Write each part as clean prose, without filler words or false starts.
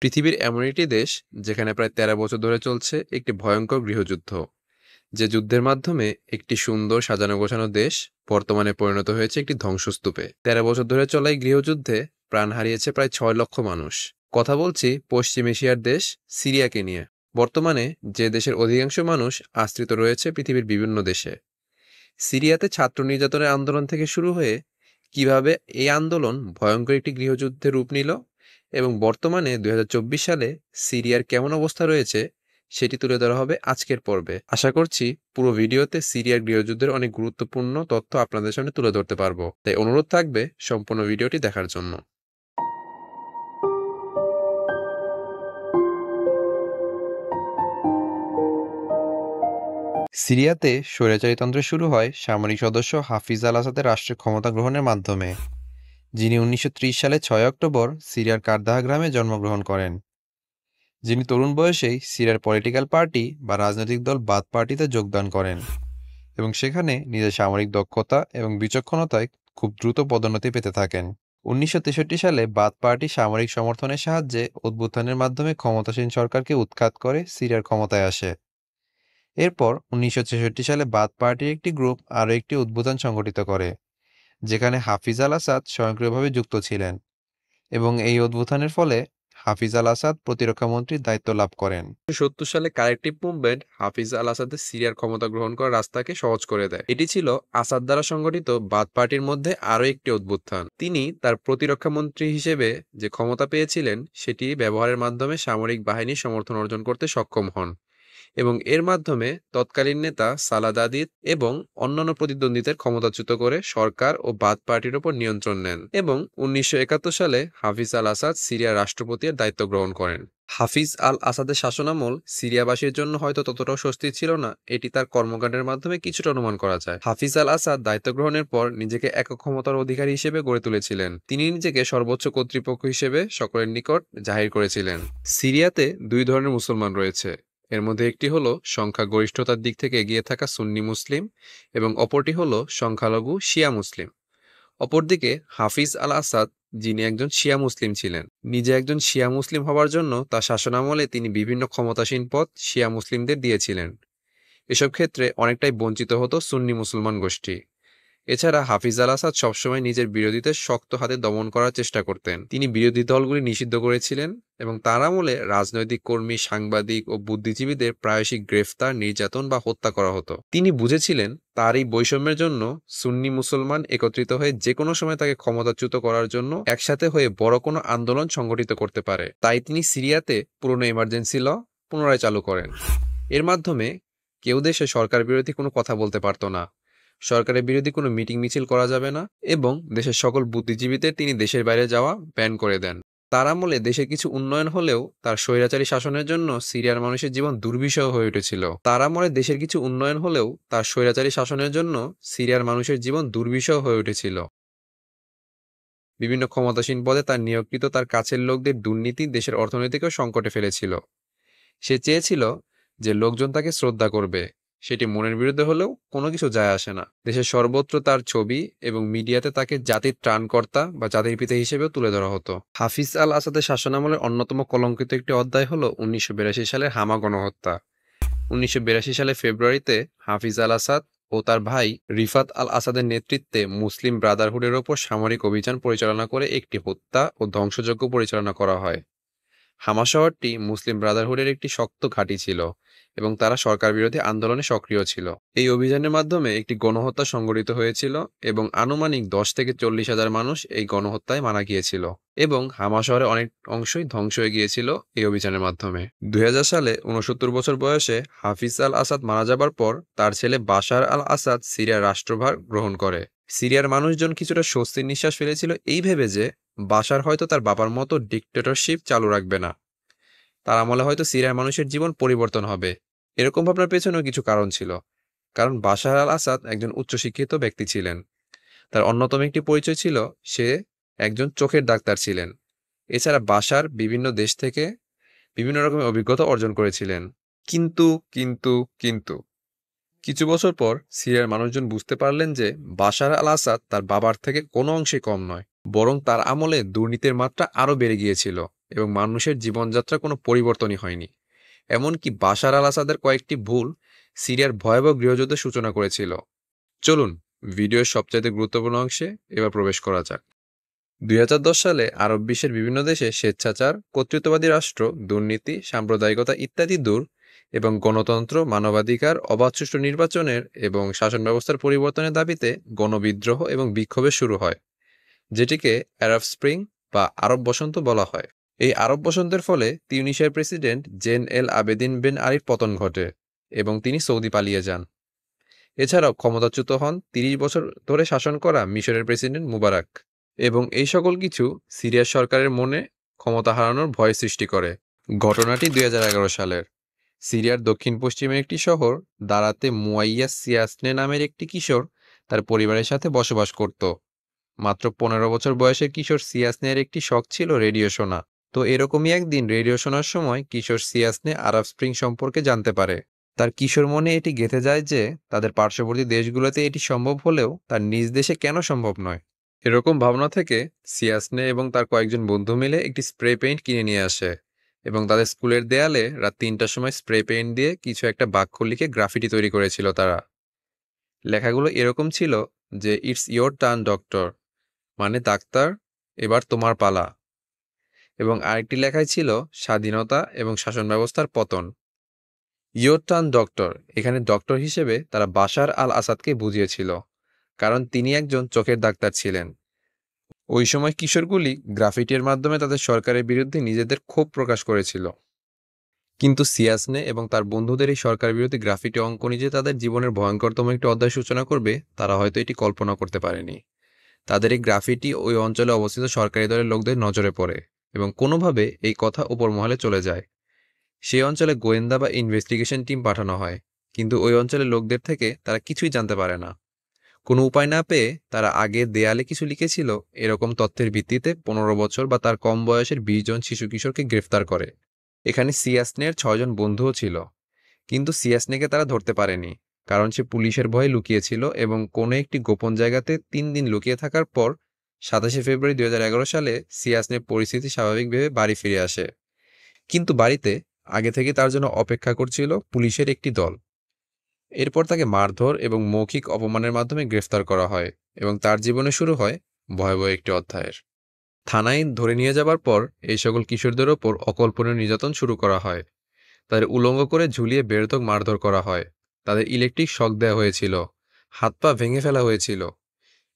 পৃথিবীর এমন একটি দেশ যেখানে প্রায় ১৩ বছর ধরে চলছে একটি ভয়ঙ্কর গৃহযুদ্ধ। যে যুদ্ধের মাধ্যমে একটি সুন্দর সাজানো গোছানো দেশ বর্তমানে পরিণত হয়েছে একটি ধ্বংসস্তূপে। ১৩ বছর ধরে চলা এই গৃহযুদ্ধে প্রাণ হারিয়েছে প্রায় ৬ লক্ষ মানুষ। কথা বলছি পশ্চিম এশিয়ার দেশ সিরিয়াকে নিয়ে। বর্তমানে যে দেশের অধিকাংশ মানুষ আশ্রিত রয়েছে পৃথিবীর বিভিন্ন দেশে। সিরিয়াতে ছাত্র নির্যাতনের আন্দোলন থেকে শুরু হয়ে কিভাবে এই আন্দোলন ভয়ঙ্কর একটি গৃহযুদ্ধের রূপ নিল এবং বর্তমানে ২০২৪ সালে সিরিয়ার কেমন অবস্থা রয়েছে সেটি তুলে ধরা হবে আজকের পর্বে। আশা করছি পুরো ভিডিওতে সিরিয়ার গৃহযুদ্ধের অনেক গুরুত্বপূর্ণ তথ্য আপনাদের সামনে তুলে ধরতে পারবো, তাই অনুরোধ থাকবে সম্পূর্ণ ভিডিওটি দেখার জন্য। সিরিয়াতে স্বৈরাচারীতন্ত্র শুরু হয় সামরিক সদস্য হাফিজ আল আসাদের রাষ্ট্রীয় ক্ষমতা গ্রহণের মাধ্যমে, যিনি ১৯৩০ সালে ৬ অক্টোবর সিরিয়ার কারদাহা গ্রামে জন্মগ্রহণ করেন। যিনি তরুণ বয়সেই সিরিয়ার পলিটিক্যাল পার্টি বা রাজনৈতিক দল বাথ পার্টিতে যোগদান করেন এবং সেখানে নিজের সামরিক দক্ষতা এবং বিচক্ষণতায় খুব দ্রুত পদোন্নতি পেতে থাকেন। ১৯৬৩ সালে বাথ পার্টি সামরিক সমর্থনের সাহায্যে অভ্যুত্থানের মাধ্যমে ক্ষমতাসীন সরকারকে উৎখাত করে সিরিয়ার ক্ষমতায় আসে। এরপর ১৯৬৬ সালে বাথ পার্টির একটি গ্রুপ আরও একটি অভ্যুত্থান সংগঠিত করে, যেখানে হাফিজ আল আসাদ স্বয়ংক্রিয়ভাবে যুক্ত ছিলেন এবং এই অভ্যুত্থানের ফলে হাফিজ আল আসাদ প্রতিরক্ষা মন্ত্রীর দায়িত্ব লাভ করেন। ১৯৭০ সালে কালেকটিভ মুভমেন্ট হাফিজ আল আসাদের সিরিয়ার ক্ষমতা গ্রহণ করার রাস্তাকে সহজ করে দেয়। এটি ছিল আসাদ দ্বারা সংগঠিত বাথ পার্টির মধ্যে আরও একটি অভ্যুত্থান। তিনি তার প্রতিরক্ষা মন্ত্রী হিসেবে যে ক্ষমতা পেয়েছিলেন সেটি ব্যবহারের মাধ্যমে সামরিক বাহিনীর সমর্থন অর্জন করতে সক্ষম হন এবং এর মাধ্যমে তৎকালীন নেতা সালাদাদিদ এবং অন্যান্য প্রতিদ্বন্দ্বীদের ক্ষমতাচ্যুত করে সরকার ও বাথ পার্টির উপর নিয়ন্ত্রণ নেন এবং ১৯৭১ সালে হাফিজ আল আসাদ সিরিয়ার রাষ্ট্রপতির দায়িত্ব গ্রহণ করেন। হাফিজ আল আসাদের শাসনামল সিরিয়াবাসীর জন্য হয়তো ততটাও স্বস্তির ছিল না, এটি তার কর্মকাণ্ডের মাধ্যমে কিছুটা অনুমান করা যায়। হাফিজ আল আসাদ দায়িত্ব গ্রহণের পর নিজেকে একক ক্ষমতার অধিকারী হিসেবে গড়ে তুলেছিলেন। তিনি নিজেকে সর্বোচ্চ কর্তৃপক্ষ হিসেবে সকলের নিকট জাহির করেছিলেন। সিরিয়াতে দুই ধরনের মুসলমান রয়েছে। এর মধ্যে একটি হলো সংখ্যাগরিষ্ঠতার দিক থেকে এগিয়ে থাকা সুন্নি মুসলিম এবং অপরটি হলো সংখ্যালঘু শিয়া মুসলিম। অপরদিকে হাফিজ আল আসাদ, যিনি একজন শিয়া মুসলিম ছিলেন, নিজে একজন শিয়া মুসলিম হওয়ার জন্য তার শাসনামলে তিনি বিভিন্ন ক্ষমতাসীন পদ শিয়া মুসলিমদের দিয়েছিলেন। এসব ক্ষেত্রে অনেকটাই বঞ্চিত হতো সুন্নি মুসলমান গোষ্ঠী। এছাড়া হাফিজ আল আসাদ সবসময় নিজের বিরোধীদের শক্ত হাতে দমন করার চেষ্টা করতেন। তিনি বিরোধী দলগুলি নিষিদ্ধ করেছিলেন এবং তার আমলে রাজনৈতিক কর্মী, সাংবাদিক ও বুদ্ধিজীবীদের প্রায়শই গ্রেফতার, নির্যাতন বা হত্যা করা হতো। তিনি বুঝেছিলেন তার এই বৈষম্যের জন্য সুন্নি মুসলমান একত্রিত হয়ে যে কোনো সময় তাকে ক্ষমতাচ্যুত করার জন্য একসাথে হয়ে বড় কোনো আন্দোলন সংগঠিত করতে পারে। তাই তিনি সিরিয়াতে পুরনো এমার্জেন্সি ল পুনরায় চালু করেন। এর মাধ্যমে কেউ দেশে সরকার বিরোধী কোনো কথা বলতে পারত না, সরকারের বিরোধী কোনো মিটিং মিছিল করা যাবে না এবং দেশের সকল বুদ্ধিজীবীদের তিনি দেশের বাইরে যাওয়া ব্যান করে দেন। তার আমলে দেশে কিছু উন্নয়ন হলেও তার স্বৈরাচারী শাসনের জন্য সিরিয়ার মানুষের জীবন দুর্বিষহ হয়ে উঠেছিল। তার আমলে দেশের কিছু উন্নয়ন হলেও তার স্বৈরাচারী শাসনের জন্য সিরিয়ার মানুষের জীবন দুর্বিষহ হয়ে উঠেছিল। বিভিন্ন ক্ষমতাসীন পদে তার নিয়োগকৃত তার কাছের লোকদের দুর্নীতি দেশের অর্থনীতিকেও সংকটে ফেলেছিল। সে চেয়েছিল যে লোকজন তাকে শ্রদ্ধা করবে, সেটি মনের বিরুদ্ধে হলেও কোনো কিছু যায় আসে না। দেশের সর্বত্র তার ছবি এবং মিডিয়াতে তাকে জাতির ত্রাণকর্তা বা জাতির পিতা হিসেবেও তুলে ধরা হতো। হাফিজ আল আসাদের শাসনামলের অন্যতম কলঙ্কিত একটি অধ্যায় হলো ১৯৮২ সালের হামা গণহত্যা। ১৯৮২ সালের ফেব্রুয়ারিতে হাফিজ আল আসাদ ও তার ভাই রিফাত আল আসাদের নেতৃত্বে মুসলিম ব্রাদারহুডের ওপর সামরিক অভিযান পরিচালনা করে একটি হত্যা ও ধ্বংসযজ্ঞ পরিচালনা করা হয়। হামা শহরটি মুসলিম ব্রাদারহুডের একটি শক্ত ঘাঁটি ছিল এবং তারা সরকার বিরোধী আন্দোলনে সক্রিয় ছিল। এই অভিযানের মাধ্যমে একটি গণহত্যা সংঘটিত হয়েছিল এবং আনুমানিক ১০ থেকে ৪০ হাজার মানুষ এই গণহত্যায় মারা গিয়েছিল এবং হামা শহরের অনেক অংশই ধ্বংস হয়ে গিয়েছিল এই অভিযানের মাধ্যমে। ২০০০ সালে ৬৯ বছর বয়সে হাফিজ আল আসাদ মারা যাবার পর তার ছেলে বাশার আল আসাদ সিরিয়ার রাষ্ট্রভার গ্রহণ করে। সিরিয়ার মানুষজন কিছুটা স্বস্তির নিঃশ্বাস ফেলেছিল এই ভেবে যে বাশার হয়তো তার বাবার মতো ডিক্টেটরশিপ চালু রাখবে না, তার আমলে হয়তো সিরিয়ার মানুষের জীবন পরিবর্তন হবে। এরকম ভাবনার পেছনেও কিছু কারণ ছিল, কারণ বাশার আল আসাদ একজন উচ্চশিক্ষিত ব্যক্তি ছিলেন। তার অন্যতম একটি পরিচয় ছিল সে একজন চোখের ডাক্তার ছিলেন। এছাড়া বাশার বিভিন্ন দেশ থেকে বিভিন্ন রকমের অভিজ্ঞতা অর্জন করেছিলেন। কিন্তু কিন্তু কিন্তু কিছু বছর পর সিরিয়ার মানুষজন বুঝতে পারলেন যে বাশার আল আসাদ তার বাবার থেকে কোনো অংশে কম নয়, বরং তার আমলে দুর্নীতির মাত্রা আরও বেড়ে গিয়েছিল। এবং মানুষের জীবনযাত্রা কোনো পরিবর্তনই হয়নি। এমনকি বাশার আল আসাদের কয়েকটি ভুল সিরিয়ার ভয়াবহ গৃহযুদ্ধের সূচনা করেছিল। চলুন ভিডিওর সবচাইতে গুরুত্বপূর্ণ অংশে এবার প্রবেশ করা যাক। 2010 সালে আরব বিশ্বের বিভিন্ন দেশে স্বেচ্ছাচার, কর্তৃত্ববাদী রাষ্ট্র, দুর্নীতি, সাম্প্রদায়িকতা ইত্যাদি দূর এবং গণতন্ত্র, মানবাধিকার, অবাধ সুষ্ঠু নির্বাচনের এবং শাসন ব্যবস্থার পরিবর্তনের দাবিতে গণবিদ্রোহ এবং বিক্ষোভের শুরু হয়, যেটিকে আরব স্প্রিং বা আরব বসন্ত বলা হয়। এই আরব বসন্তের ফলে তিউনিসিয়ার প্রেসিডেন্ট জেন এল আবেদিন বেন আলীর পতন ঘটে এবং তিনি সৌদি পালিয়ে যান। এছাড়াও ক্ষমতাচ্যুত হন 30 বছর ধরে শাসন করা মিশরের প্রেসিডেন্ট মুবারক, এবং এই সকল কিছু সিরিয়ার সরকারের মনে ক্ষমতা হারানোর ভয় সৃষ্টি করে। ঘটনাটি 2011 সালের। সিরিয়ার দক্ষিণ পশ্চিমের একটি শহর দারাতে মুয়াইয়া সিয়াসনে নামের একটি কিশোর তার পরিবারের সাথে বসবাস করত। মাত্র 15 বছর বয়সের কিশোর সিয়াসনের একটি শখ ছিল রেডিও শোনা। তো এরকমই একদিন রেডিও শোনার সময় কিশোর সিয়াসনে আরব স্প্রিং সম্পর্কে জানতে পারে। তার কিশোর মনে এটি গেঁথে যায় যে তাদের পার্শ্ববর্তী দেশগুলোতে এটি সম্ভব হলেও তার নিজ দেশে কেন সম্ভব নয়। এরকম ভাবনা থেকে সিয়াসনে এবং তার কয়েকজন বন্ধু মিলে একটি স্প্রে পেইন্ট কিনে নিয়ে আসে এবং তাদের স্কুলের দেয়ালে রাত 3টার সময় স্প্রে পেইন্ট দিয়ে কিছু একটা বাক্য লিখে গ্রাফিটি তৈরি করেছিল তারা। লেখাগুলো এরকম ছিল যে ইটস ইয়োর টার্ন ডক্টর, মানে ডাক্তার, এবার তোমার পালা। এবং আরেকটি লেখায় ছিল স্বাধীনতা এবং শাসন ব্যবস্থার পতন। ইয়োর টার্ন ডক্টর, এখানে ডক্টর হিসেবে তারা বাশার আল আসাদকে বুঝিয়েছিল, কারণ তিনি একজন চোখের ডাক্তার ছিলেন। ওই সময় কিশোরগুলি গ্রাফিটির মাধ্যমে তাদের সরকারের বিরুদ্ধে নিজেদের ক্ষোভ প্রকাশ করেছিল। কিন্তু সিয়াসনে এবং তার বন্ধুদের এই সরকার বিরোধী গ্রাফিটি অঙ্কনই যে তাদের জীবনের ভয়ঙ্করতম একটি অধ্যায় সূচনা করবে, তারা হয়তো এটি কল্পনা করতে পারেনি। তাদের এই গ্রাফিটি ওই অঞ্চলে অবস্থিত সরকারি দলের লোকদের নজরে পড়ে এবং কোনোভাবে এই কথা উপর মহলে চলে যায়। সেই অঞ্চলে গোয়েন্দা বা ইনভেস্টিগেশন টিম পাঠানো হয়, কিন্তু ওই অঞ্চলের লোকদের থেকে তারা কিছুই জানতে পারে না। কোনো উপায় না পেয়ে তারা আগে দেয়ালে কিছু লিখেছিল এরকম তথ্যের ভিত্তিতে 15 বছর বা তার কম বয়সের 20 জন শিশু কিশোরকে গ্রেফতার করে। এখানে সিয়াসনের 6 জন বন্ধুও ছিল, কিন্তু সিয়াসনেকে তারা ধরতে পারেনি, কারণ সে পুলিশের ভয়ে লুকিয়েছিল এবং কোনো একটি গোপন জায়গাতে 3 দিন লুকিয়ে থাকার পর 27 ফেব্রুয়ারি 2011 সালে সিয়াসনের পরিস্থিতি স্বাভাবিক ভেবে বাড়ি ফিরে আসে। কিন্তু বাড়িতে আগে থেকে তার জন্য অপেক্ষা করছিল পুলিশের একটি দল। এরপর তাকে মারধর এবং মৌখিক অপমানের মাধ্যমে গ্রেফতার করা হয় এবং তার জীবনে শুরু হয় ভয়াবহ একটি অধ্যায়ের। থানায় ধরে নিয়ে যাবার পর এই সকল কিশোরদের ওপর অকল্পনীয় নির্যাতন শুরু করা হয়। তাদের উলঙ্গ করে ঝুলিয়ে বেধড়ক মারধর করা হয়, তাদের ইলেকট্রিক শক দেওয়া হয়েছিল, হাত পা ভেঙে ফেলা হয়েছিল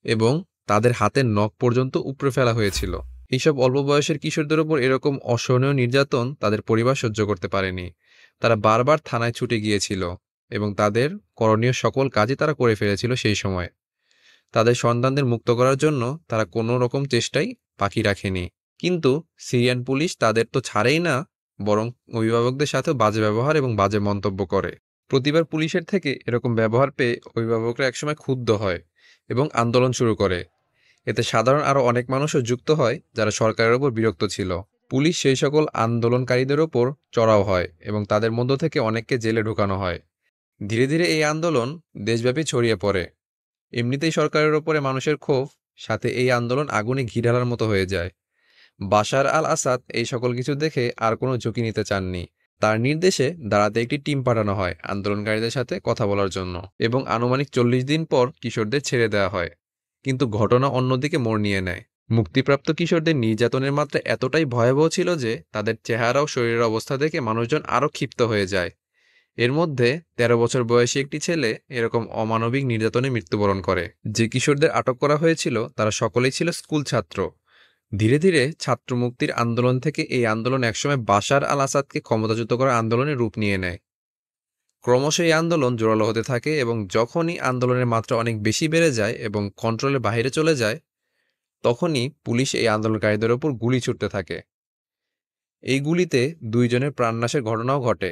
এবং তাদের হাতের নখ পর্যন্ত উপড়ে ফেলা হয়েছিল। এইসব অল্প বয়সের কিশোরদের ওপর এরকম অসহনীয় নির্যাতন তাদের পরিবার সহ্য করতে পারেনি। তারা বারবার থানায় ছুটে গিয়েছিল এবং তাদের করণীয় সকল কাজই তারা করে ফেলেছিল সেই সময়। তাদের সন্তানদের মুক্ত করার জন্য তারা কোনো রকম চেষ্টাই বাকি রাখেনি। কিন্তু সিরিয়ান পুলিশ তাদের তো ছাড়েই না, বরং অভিভাবকদের সাথেও বাজে ব্যবহার এবং বাজে মন্তব্য করে। প্রতিবার পুলিশের থেকে এরকম ব্যবহার পেয়ে অভিভাবকরা একসময় ক্ষুব্ধ হয় এবং আন্দোলন শুরু করে। এতে সাধারণ আরও অনেক মানুষও যুক্ত হয় যারা সরকারের ওপর বিরক্ত ছিল। পুলিশ সেই সকল আন্দোলনকারীদের ওপর চড়াও হয় এবং তাদের মধ্য থেকে অনেককে জেলে ঢোকানো হয়। ধীরে ধীরে এই আন্দোলন দেশব্যাপী ছড়িয়ে পড়ে। এমনিতেই সরকারের ওপরে মানুষের ক্ষোভ, সাথে এই আন্দোলন আগুনে ঘি ঢালার মতো হয়ে যায়। বাশার আল আসাদ এই সকল কিছু দেখে আর কোনো ঝুঁকি নিতে চাননি। তার নির্দেশে দাঁড়াতে একটি টিম পাঠানো হয় আন্দোলনকারীদের সাথে কথা বলার জন্য, এবং আনুমানিক 40 দিন পর কিশোরদের ছেড়ে দেওয়া হয়। কিন্তু ঘটনা অন্যদিকে মোড় নিয়ে নেয়। মুক্তিপ্রাপ্ত কিশোরদের নির্যাতনের মাত্রা এতটাই ভয়াবহ ছিল যে তাদের চেহারা ও শরীরের অবস্থা দেখে মানুষজন আরও ক্ষিপ্ত হয়ে যায়। এর মধ্যে 13 বছর বয়সী একটি ছেলে এরকম অমানবিক নির্যাতনে মৃত্যুবরণ করে। যে কিশোরদের আটক করা হয়েছিল তারা সকলেই ছিল স্কুল ছাত্র। ধীরে ধীরে ছাত্র মুক্তির আন্দোলন থেকে এই আন্দোলন একসময় বাশার আল আসাদকে ক্ষমতাচ্যুত করার আন্দোলনের রূপ নিয়ে নেয়। ক্রমশ এই আন্দোলন জোরালো হতে থাকে এবং যখনই আন্দোলনের মাত্রা অনেক বেশি বেড়ে যায় এবং কন্ট্রোলের বাইরে চলে যায়, তখনই পুলিশ এই আন্দোলনকারীদের ওপর গুলি ছুড়তে থাকে। এই গুলিতে 2 জনের প্রাণনাশের ঘটনাও ঘটে।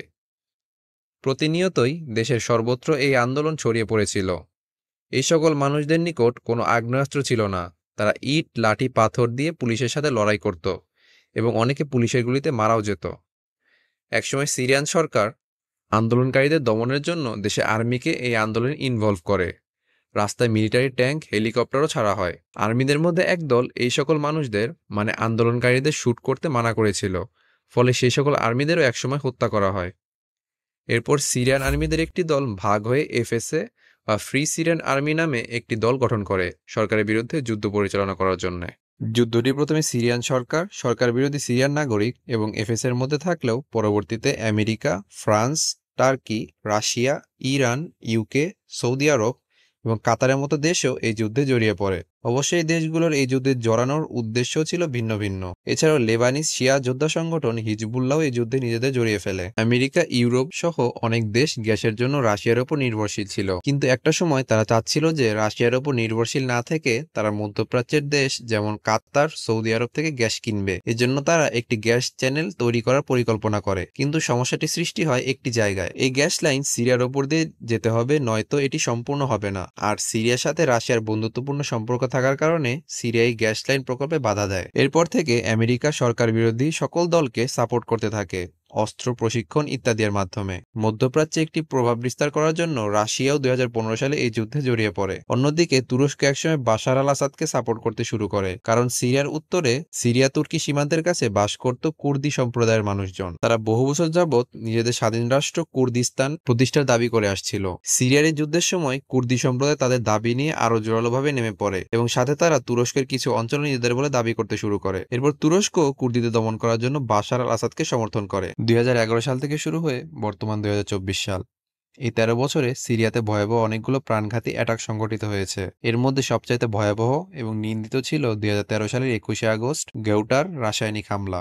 প্রতিনিয়তই দেশের সর্বত্র এই আন্দোলন ছড়িয়ে পড়েছিল। এই সকল মানুষদের নিকট কোনো আগ্নেয়াস্ত্র ছিল না। তারা ইট, লাঠি, পাথর দিয়ে পুলিশের সাথে লড়াই করত এবং অনেকে পুলিশের গুলিতে মারাও যেত। একসময় সিরিয়ান সরকার আন্দোলনকারীদের দমনের জন্য দেশে আর্মিকে এই আন্দোলনে ইনভলভ করে। রাস্তায় মিলিটারি ট্যাঙ্ক, হেলিকপ্টারও ছাড়া হয়। আর্মিদের মধ্যে একদল এই সকল মানুষদের মানে আন্দোলনকারীদের শুট করতে মানা করেছিল, ফলে সেই সকল আর্মিদেরও একসময় হত্যা করা হয়। এরপর সিরিয়ান আর্মিদের একটি দল ভাগ হয়ে এফএসএ বা ফ্রি সিরিয়ান আর্মি নামে একটি দল গঠন করে সরকারের বিরুদ্ধে যুদ্ধ পরিচালনা করার জন্য। যুদ্ধটি প্রথমে সিরিয়ান সরকার, সরকার বিরোধী সিরিয়ান নাগরিক এবং এফএসএর মধ্যে থাকলেও পরবর্তীতে America, France, Turkey, Russia, Iran, UK, Saudi Arab এবং কাতারের মতো দেশও এই যুদ্ধে জড়িয়ে পড়ে। অবশ্য এই দেশগুলোর এই যুদ্ধে জড়ানোর উদ্দেশ্য ছিল ভিন্ন ভিন্ন। এছাড়াও লেবানিজ শিয়া যোদ্ধা সংগঠন হিজবুল্লাহ এই যুদ্ধে নিজেদের জড়িয়ে ফেলে। আমেরিকা, ইউরোপ সহ অনেক দেশ গ্যাসের জন্য রাশিয়ার উপর নির্ভরশীল ছিল, কিন্তু একটা সময় তারা চাচ্ছিল যে রাশিয়ার উপর নির্ভরশীল না থেকে তারা মধ্যপ্রাচ্যের দেশ যেমন কাতার, সৌদি আরব থেকে গ্যাস কিনবে। এজন্য তারা একটি গ্যাস চ্যানেল তৈরি করার পরিকল্পনা করে, কিন্তু সমস্যাটি সৃষ্টি হয় একটি জায়গায়। এই গ্যাস লাইন সিরিয়ার ওপর দিয়ে যেতে হবে, নয়তো এটি সম্পূর্ণ হবে না। আর সিরিয়ার সাথে রাশিয়ার বন্ধুত্বপূর্ণ সম্পর্ক থাকার কারণে সিরিয়া এই গ্যাস লাইন প্রকল্পে বাধা দেয়। এরপর থেকে আমেরিকা সরকার বিরোধী সকল দলকে সাপোর্ট করতে থাকে, অস্ত্র, প্রশিক্ষণ ইত্যাদির মাধ্যমে। মধ্যপ্রাচ্যে একটি প্রভাব বিস্তার করার জন্য রাশিয়াও 2015 সালে এই যুদ্ধে জড়িয়ে পড়ে। অন্যদিকে তুরস্ক একসময় বাশার আল আসাদকে সাপোর্ট করতে শুরু করে, কারণ সিরিয়ার উত্তরে সিরিয়া তুর্কি সীমান্তের কাছে বাস করত কুর্দি সম্প্রদায়ের মানুষজন। তারা বহু বছর যাবৎ নিজেদের স্বাধীন রাষ্ট্র কুর্দিস্তান প্রতিষ্ঠার দাবি করে আসছিল। সিরিয়ার এই যুদ্ধের সময় কুর্দি সম্প্রদায় তাদের দাবি নিয়ে আরো জোরালোভাবে নেমে পড়ে এবং সাথে তারা তুরস্কের কিছু অঞ্চল নিজেদের বলে দাবি করতে শুরু করে। এরপর তুরস্ক কুর্দিদের দমন করার জন্য বাশার আল আসাদকে সমর্থন করে। 2011 সাল থেকে শুরু হয়ে বর্তমান 2024 সাল, এই 13 বছরে সিরিয়াতে ভয়াবহ অনেকগুলো প্রাণঘাতী অ্যাটাক সংঘটিত হয়েছে। এর মধ্যে সবচাইতে ভয়াবহ এবং নিন্দিত ছিল 2013 সালের 21শে আগস্ট গেউটার রাসায়নিক হামলা।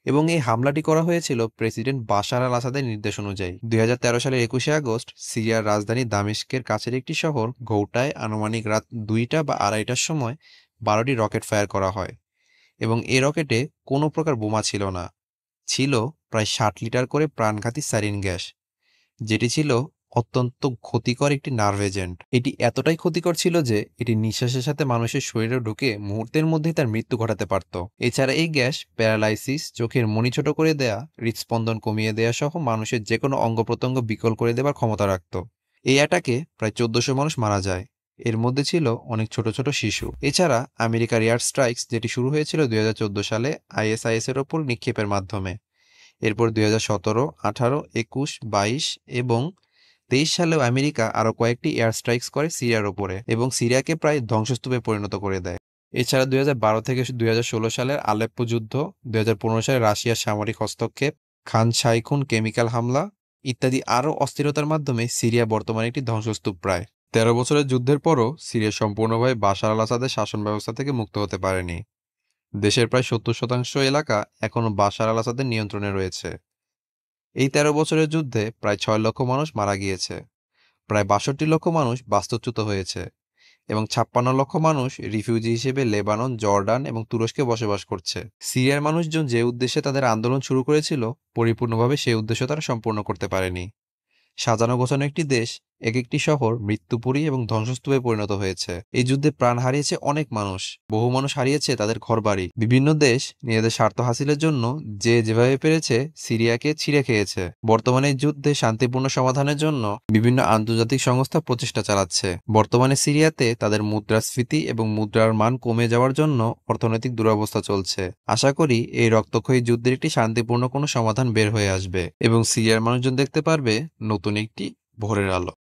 এবং এই হামলাটি করা হয়েছিল প্রেসিডেন্ট বাশার আল আসাদের নির্দেশ অনুযায়ী। 2013 সালের 21শে আগস্ট সিরিয়ার রাজধানী দামেস্কের কাছের একটি শহর গৌটায় আনুমানিক রাত 2টা বা 2:30টার সময় 12টি রকেট ফায়ার করা হয়, এবং এ রকেটে কোনো প্রকার বোমা ছিল না। ছিল প্রায় 60 লিটার করে প্রাণঘাতী স্যারিন গ্যাস, যেটি ছিল অত্যন্ত ক্ষতিকর একটি নার্ভ এজেন্ট। এটি এতটাই ক্ষতিকর ছিল যে এটি নিঃশ্বাসের সাথে মানুষের শরীরে ঢুকে মুহূর্তের মধ্যেই তার মৃত্যু ঘটাতে পারত। এছাড়া এই গ্যাস প্যারালাইসিস, চোখের মনি ছোট করে দেয়া, হৃদস্পন্দন কমিয়ে দেয়া সহ মানুষের যে কোনো অঙ্গ প্রত্যঙ্গ বিকল করে দেবার ক্ষমতা রাখত। এই অ্যাটাকে প্রায় 1400 মানুষ মারা যায়, এর মধ্যে ছিল অনেক ছোট ছোট শিশু। এছাড়া আমেরিকার এয়ার স্ট্রাইকস, যেটি শুরু হয়েছিল 2014 সালে আইএসআইএস এর ওপর নিক্ষেপের মাধ্যমে। এরপর 2017, 18, 21, 22 এবং 23 সালেও আমেরিকা আরও কয়েকটি এয়ার স্ট্রাইকস করে সিরিয়ার ওপরে এবং সিরিয়াকে প্রায় ধ্বংসস্তূপে পরিণত করে দেয়। এছাড়া 2012 থেকে 2016 সালের আলেপ্পো যুদ্ধ, 2015 সালে রাশিয়ার সামরিক হস্তক্ষেপ, খান শাইখুন কেমিক্যাল হামলা ইত্যাদি আরও অস্থিরতার মাধ্যমে সিরিয়া বর্তমানে একটি ধ্বংসস্তূপ প্রায়। 13 বছরের যুদ্ধের পরও সিরিয়া সম্পূর্ণভাবে বাশার আল আসাদের শাসন ব্যবস্থা থেকে মুক্ত হতে পারেনি। দেশের প্রায় 70% এলাকা এখনও বাশার আল আসাদের নিয়ন্ত্রণে রয়েছে। এই 13 বছরের যুদ্ধে প্রায় 6 লক্ষ মানুষ মারা গিয়েছে, প্রায় 62 লক্ষ মানুষ বাস্তুচ্যুত হয়েছে এবং 56 লক্ষ মানুষ রিফিউজি হিসেবে লেবানন, জর্ডান এবং তুরস্কে বসবাস করছে। সিরিয়ার মানুষজন যে উদ্দেশ্যে তাদের আন্দোলন শুরু করেছিল, পরিপূর্ণভাবে সেই উদ্দেশ্য তারা সম্পূর্ণ করতে পারেনি। সাজানো গোছানো একটি দেশ, এক একটি শহর মৃত্যুপুরী এবং ধ্বংসস্তূপে পরিণত হয়েছে। এই যুদ্ধে প্রাণ হারিয়েছে অনেক মানুষ, বহু মানুষ হারিয়েছে তাদের ঘরবাড়ি। বিভিন্ন দেশ নিজেদের স্বার্থ হাসিলের জন্য যে যেভাবে পেরেছে সিরিয়াকে ছিঁড়ে খেয়েছে। বর্তমানে এই যুদ্ধে শান্তিপূর্ণ সমাধানের জন্য বিভিন্ন আন্তর্জাতিক সংস্থা প্রচেষ্টা চালাচ্ছে। বর্তমানে সিরিয়াতে তাদের মুদ্রাস্ফীতি এবং মুদ্রার মান কমে যাওয়ার জন্য অর্থনৈতিক দুরবস্থা চলছে। আশা করি এই রক্তক্ষয়ী যুদ্ধের একটি শান্তিপূর্ণ কোনো সমাধান বের হয়ে আসবে এবং সিরিয়ার মানুষজন দেখতে পারবে নতুন একটি ভোরের আলো।